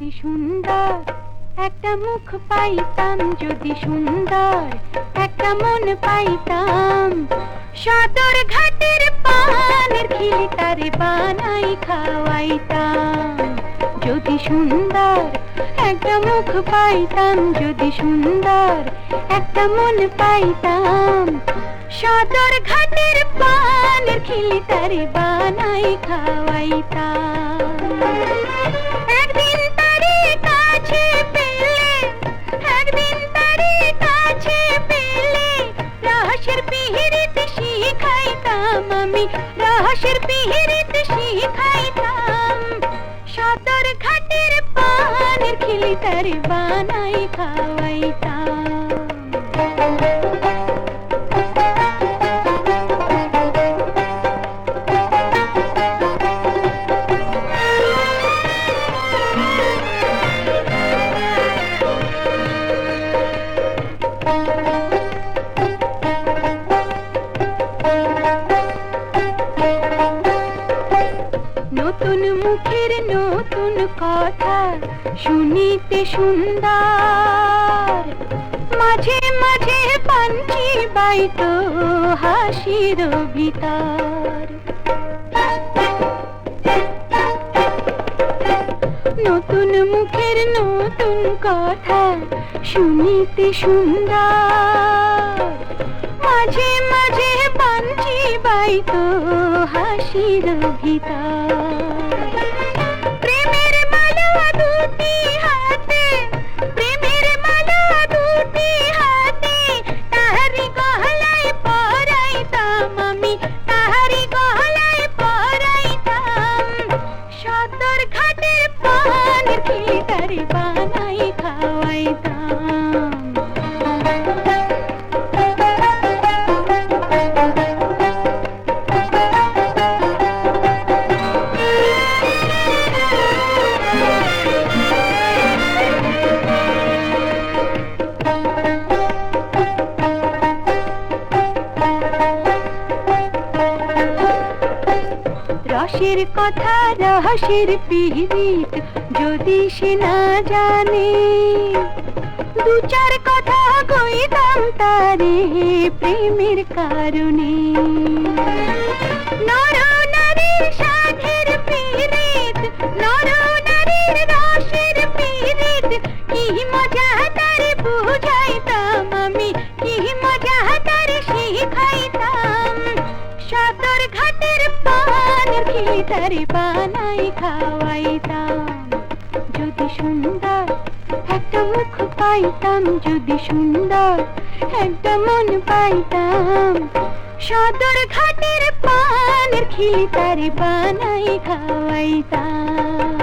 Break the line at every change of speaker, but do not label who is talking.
যদি সুন্দর একটা মুখ পাইতাম, যদি সুন্দর একটা মন পাইতাম, সদর ঘাটের পানের খিলি তারে বানাই খাওয়াইতাম। যদি সুন্দর একটা মুখ পাইতাম, যদি সুন্দর একটা মন পাইতাম, সদর ঘাটের পানের খিলি তারে বানাই খাওয়াইতাম। একদিন তারে কাছে পেলে, একদিন তারে কাছে পেলে, রহস্যের পিহিরিত শিখাইতাম আমি, রহস্যের পিহিরিত শিখাইতাম। সদর ঘাটের পানের খিলি তারে বানাই খাওয়াইতাম। নতুন মুখের নতুন কথা শুনিতে সুন্দর, মাঝে মাঝে পাঞ্চি বাইতো হাসির ভিতর। নতুন মুখের নতুন কথা শুনিতে সুন্দর, মাঝে মাঝে পাঞ্চি বাইতো হাসির ভিতর। প্রেমের মালা দুটি হাতে, প্রেমের মালা দুটি হাতে, তাহারি গলায় পরাইতাম আমি, তাহারি গলায় পরাইতাম। সদর ঘাটের পানের খিলি তারে বানাই খাওয়াইতাম। রসের কথা রহস্যের পিহিত যদি সে না জানে, দু চার কথা কইতাম তারে প্রেমের কারণে। নর নারীর সাধের পিরিত, নর নারীর রসের পিরিত, কি মজা তারে বুঝাইতাম আমি, কি মজা তারে শিখাইতাম। সদর ঘাটের পানের খিলি তারে বানাই খাওয়াইতাম। যদি সুন্দর একটা মুখ পাইতাম, যদি সুন্দর একটা মন পাইতাম, সদর ঘাটের পানের খিলি তারে বানাই খাওয়াইতাম।